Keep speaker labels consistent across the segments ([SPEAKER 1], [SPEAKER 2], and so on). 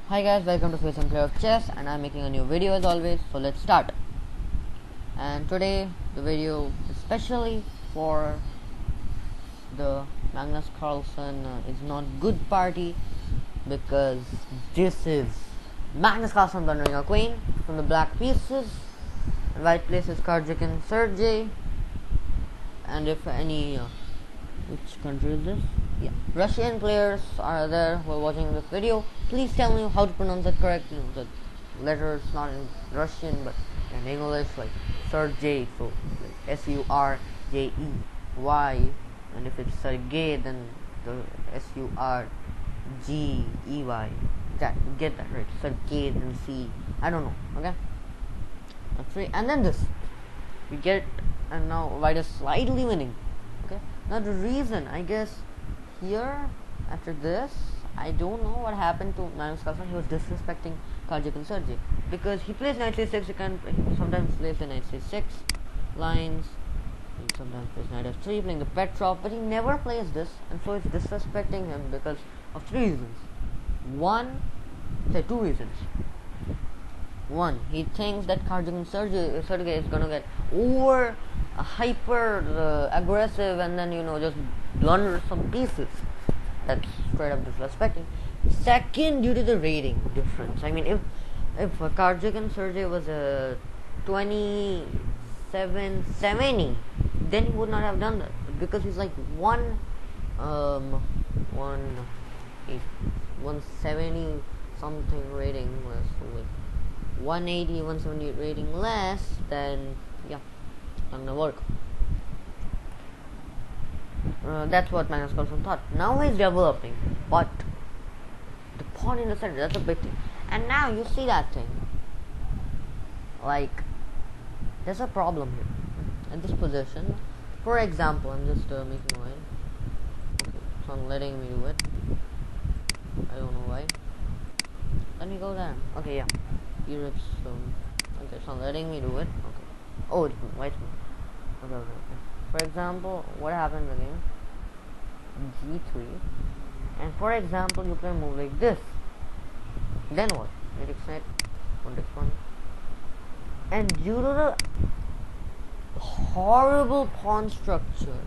[SPEAKER 1] Hi guys, welcome to Face and Play of Chess, and I'm making a new video as always, so let's start. And today the video is especially for the Magnus Carlsen is not good party, because this is Magnus Carlsen blundering a queen from the black pieces, and white places Karjik and Sergey. And if any which country is this? Yeah, Russian players are there who are watching this video. Please tell me how to pronounce it correctly. The letters not in Russian but in English, like Sergey, so like Surjey, and if it's Sergey, then the Surgey. That get that right? Sergey and C. I don't know. Okay, that's right. And then this we get, and now white is slightly winning. Okay, now the reason, I guess, here after this, I don't know what happened to Magnus Carlsen. He was disrespecting Karjik and Sergey because he plays knight c6. He sometimes plays the knight c6 lines. He sometimes plays knight f3, playing the Petrov, but he never plays this, and so it's disrespecting him because of three reasons. Two reasons. One, he thinks that Karjik and Sergey is gonna get over hyper aggressive and then just blunder some pieces. That's straight up disrespecting. Second, due to the rating difference. I mean, if Karjik and Sergey was a 2770, then he would not have done that, because he's like 170 something rating less, so like 180, 178 rating less, then yeah, not gonna work. That's what Magnus Carlsen thought. Now he's developing, but the pawn in the center, that's a big thing. And now you see that thing. Like, there's a problem here. At this position, for example, I'm just making mine. Okay, so I'm letting me do it. I don't know why. Let me go there. Okay, yeah. Europe's okay, so I'm letting me do it. Okay. Oh, it's white. Okay. For example, what happens again? G3. And for example, you play a move like this. Then what? Knight x-knight, 1x1. And due to the horrible pawn structure,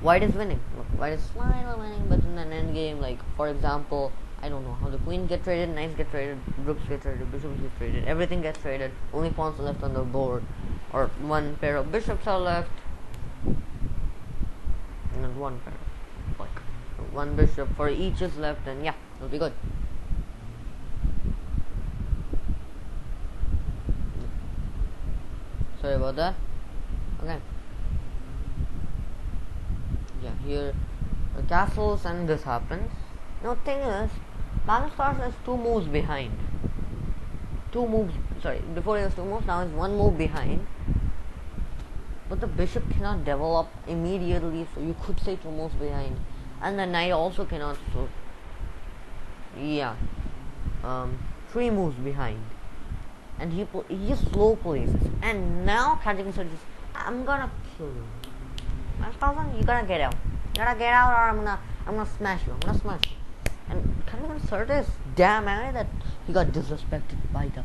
[SPEAKER 1] white is winning. Look, white is slightly winning, but in an endgame, like for example, I don't know how the queen get traded, knights get traded, rooks get traded, bishops get traded, everything gets traded, only pawns are left on the board, or one pair of bishops are left, and one pair, like one bishop for each is left, and yeah, it'll be good. Sorry about that. Okay. Yeah, here castles, and this happens. Now thing is, Magnus Carlsen is 2 moves behind. Before he was 2 moves, now he's 1 move behind. But the bishop cannot develop immediately, so you could say 2 moves behind. And the knight also cannot, so yeah, 3 moves behind. And he just slow plays. And now Karjik says, I'm gonna kill you. Magnus Carlsen, you gotta get out. You gotta get out, or I'm gonna smash you. I'm gonna smash you. And Karjik is damn angry that he got disrespected by the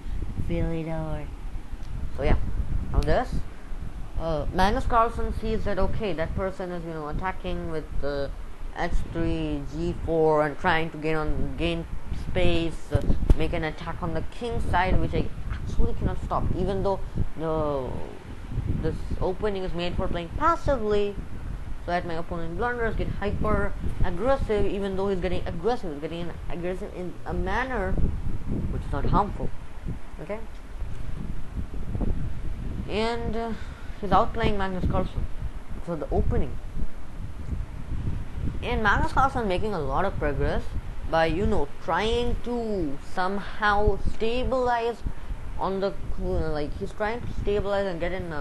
[SPEAKER 1] Philidor. So yeah, now this. Magnus Carlsen sees that okay, that person is attacking with h3, g4, and trying to gain space, make an attack on the king side, which I actually cannot stop, even though this opening is made for playing passively, so that my opponent blunders get hyper aggressive. Even though he's getting aggressive, in a manner which is not harmful. Okay, and he's outplaying Magnus Carlsen for the opening. And Magnus Carlsen making a lot of progress by trying to somehow stabilize on the like he's trying to stabilize and get in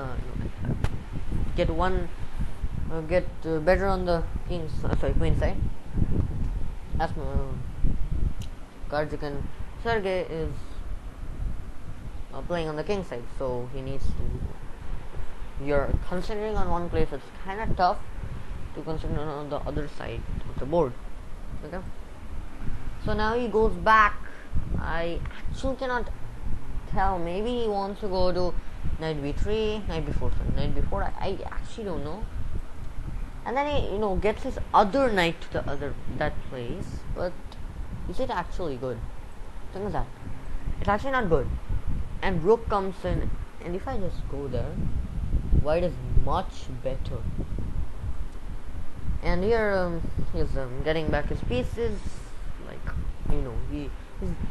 [SPEAKER 1] get better on the queen side. As Karjik and Sergey is playing on the king side, so he needs to. You're considering on one place, it's kind of tough to consider on the other side of the board. Okay, so now he goes back I actually cannot tell. Maybe he wants to go to knight b3, knight b4, knight b4. I actually don't know. And then he, gets his other knight to that place. But is it actually good? Think of that. It's actually not good. And rook comes in, and if I just go there, white is much better. And here he's getting back his pieces. Like, he's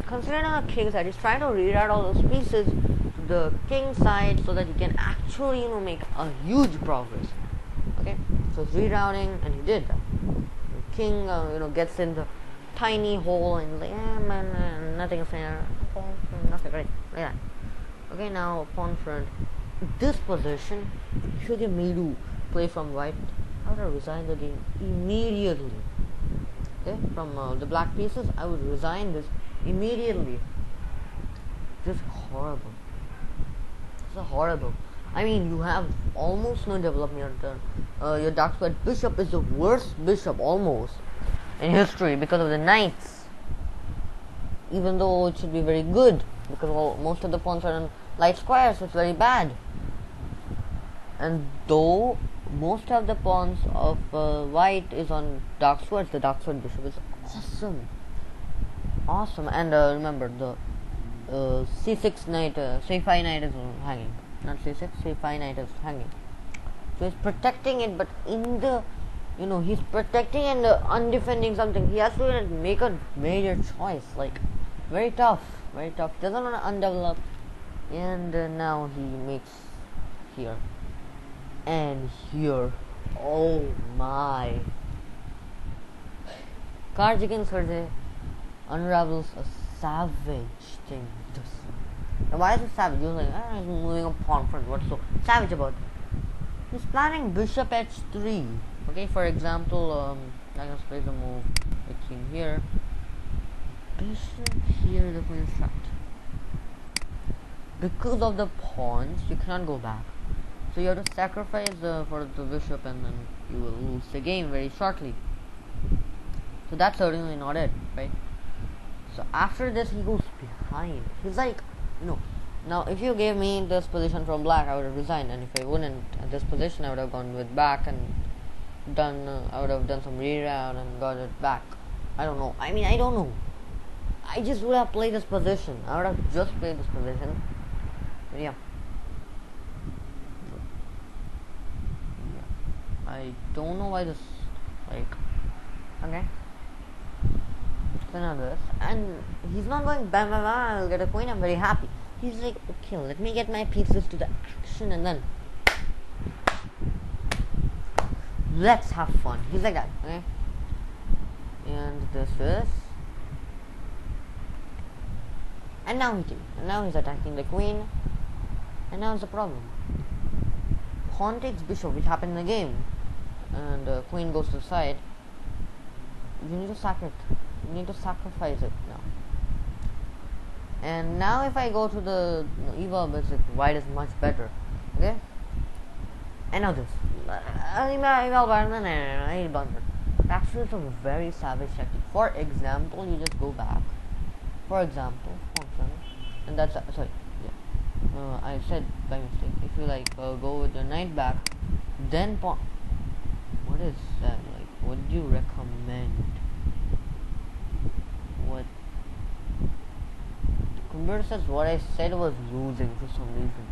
[SPEAKER 1] considering a king side. He's trying to reroute all those pieces to the king side so that he can actually make a huge progress. Okay, so he's rerouting, and he did that. The king gets in the tiny hole, and like, man, nothing's there. Okay, nothing, great, like that. Okay, now pawn front. This position, should me to play from white, I would have resigned the game immediately. Okay, from the black pieces, I would resign this immediately. Just horrible. This is horrible. I mean, you have almost no development. Your dark squared bishop is the worst bishop almost in history because of the knights. Even though it should be very good, because most of the pawns are in light squares, so it's very bad. And though most of the pawns of white is on dark squares, the dark squared bishop is awesome. And remember, the c6 knight, c5 knight is hanging, not c6, c5 knight is hanging. So he's protecting it, but in the, he's protecting and undefending something. He has to make a major choice, like very tough. He doesn't want to undevelop, and now he makes here and here. Oh my! Karjikin Sergey unravels a savage thing. Now why is it savage? You're like, he's moving a pawn front. What's so savage about it? He's planning bishop h3. Okay, for example, I can play the move the king here. Bishop here, the queen trapped. Because of the pawns, you cannot go back. So you have to sacrifice for the bishop, and then you will lose the game very shortly. So that's certainly not it, right? So after this, he goes behind. He's like, now if you gave me this position from black, I would have resigned, and if I wouldn't at this position, I would have gone with back and done. I would have done some reroute and got it back. I don't know. I mean, I don't know. I just would have played this position. I would have just played this position. But yeah. I don't know why this, okay. So now this, and he's not going bam bam bam, I'll get a queen, I'm very happy. He's like, okay, let me get my pieces to the action, and then let's have fun. He's like that, okay. And this is, and now he's attacking the queen, and now it's a problem. Pawn takes bishop, which happened in the game, and queen goes to the side. You need to sack it. You need to sacrifice it now. And now if I go to the eval basic, white is much better. Okay? And now this. Actually, it's a very savage tactic. For example, you just go back. For example, and that's sorry. Yeah. I said by mistake. If you go with your knight back, then pawn. What is that? What do you recommend? What? Computer says what I said was losing for some reason.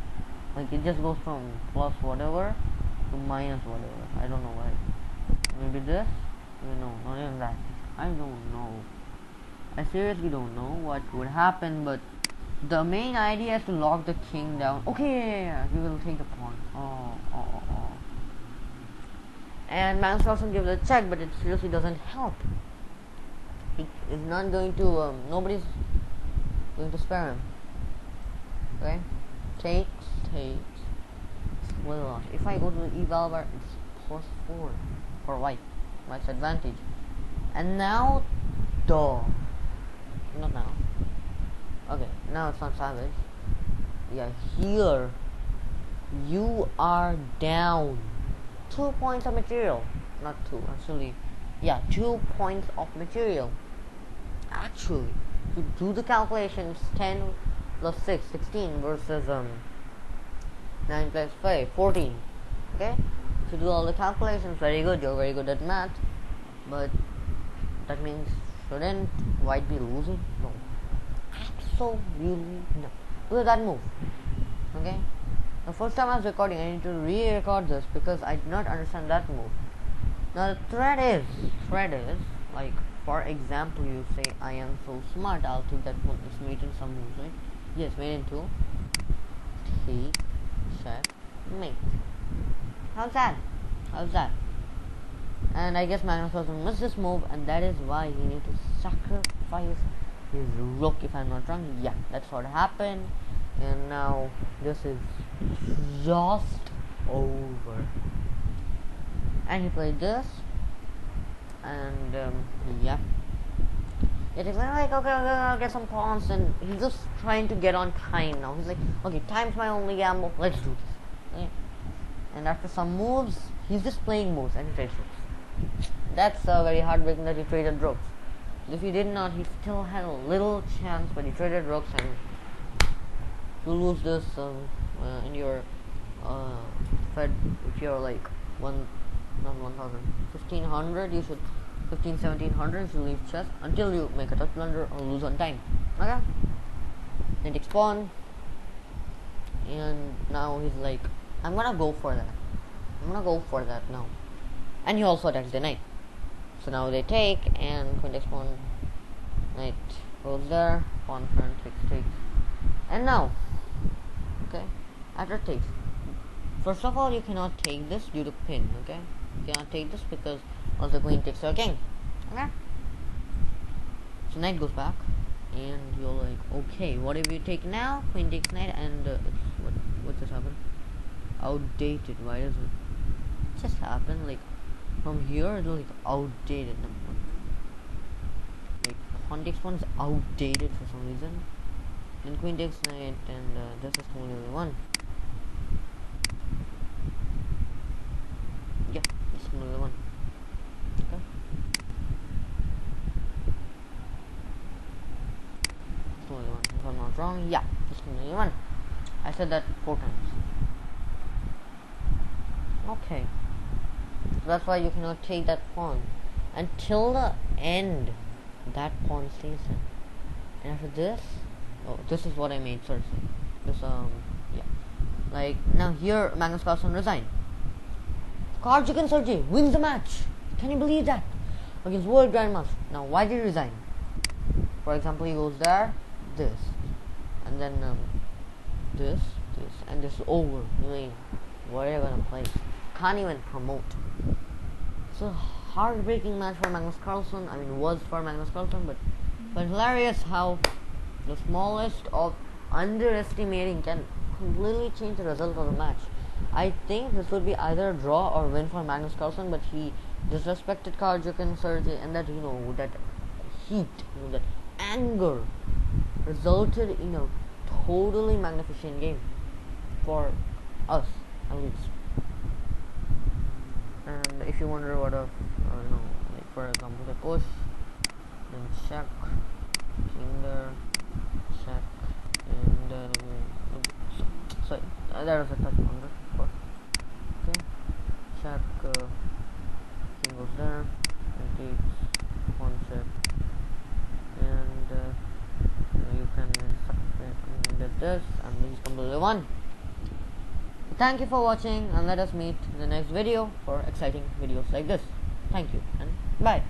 [SPEAKER 1] It just goes from plus whatever to minus whatever. I don't know why. Maybe this? No, not even that. I don't know. I seriously don't know what would happen, but the main idea is to lock the king down. Okay, yeah. He will take the pawn. Oh. And Magnus Carlsen gives a check, but it seriously doesn't help. He is not going to, nobody's going to spare him. Okay? Takes. Well lost. If I go to the eval bar, it's plus 4 for white. White's advantage. And now, not now. Okay, now it's not savage. Yeah, here, you are down 2 points of material. Not 2, actually. Yeah, 2 points of material. Actually. If you do the calculations, 10 plus 6, 16 versus 9 plus 5, 14. Okay? If you do all the calculations, very good, you're very good at math. But that means shouldn't white be losing? No. Absolutely no. Look at that move. Okay? The first time I was recording, I need to re-record this because I did not understand that move. Now the thread is like, for example, you say I am so smart, I'll take that one. It's made in some moves, right? Yes, made in 2. Take, check, mate. How's that? And I guess Magnus Carlsen missed this move, and that is why he needs to sacrifice his rook, if I'm not wrong. Yeah, that's what happened. And now this is just over. And he played this, and yeah. It is like, okay, I'll get some pawns, and he's just trying to get on time now. He's like, okay, time's my only gamble, let's do this. Okay. And after some moves, he's just playing moves, and he trades rooks. That's very heartbreaking that he traded rooks. If he did not, he still had a little chance, but he traded rooks, and you lose this in your Fed. If you're like 1500, you should 1700 you should leave chess until you make a touch blunder or lose on time. Okay, then takes pawn, and now he's like, I'm gonna go for that now. And he also attacks the knight. So now they take, and queen takes pawn, knight goes there, pawn front takes, and now, okay, after takes, first of all, you cannot take this due to pin. Okay, you cannot take this because also queen takes your king. Okay, so knight goes back, and you're like, okay, what if you take now? Queen takes knight, and what just happened? Outdated. Why does it just happen? Like from here, it's like outdated. Like pawn takes pawn is outdated for some reason. Then queen takes knight, and this is only one. Yeah, this is only one. Okay. This is only one. If I'm not wrong, yeah, this is only one. I said that 4 times. Okay, so that's why you cannot take that pawn until the end. That pawn stays in, and after this, oh, this is what I made. Seriously, this yeah, like now here Magnus Carlsen resigned. Sergey wins the match. Can you believe that? Against World Grandmaster. Now why did he resign? For example, he goes there, this, and then this, and this is over. I mean, what are you gonna play? Can't even promote. It's a heartbreaking match for Magnus Carlsen. I mean, was for Magnus Carlsen, but hilarious how the smallest of underestimating can completely change the result of the match. I think this would be either a draw or win for Magnus Carlsen, but he disrespected Sergey, and that that heat, that anger resulted in a totally magnificent game for us, at least. And if you wonder what like for example, the push, then check, king there, check, and sorry, that was a touch blunder, of course. Okay, check, king goes there, and takes pawn check, and you can get this, and he's completely won. Thank you for watching, and let us meet in the next video for exciting videos like this. Thank you, and bye.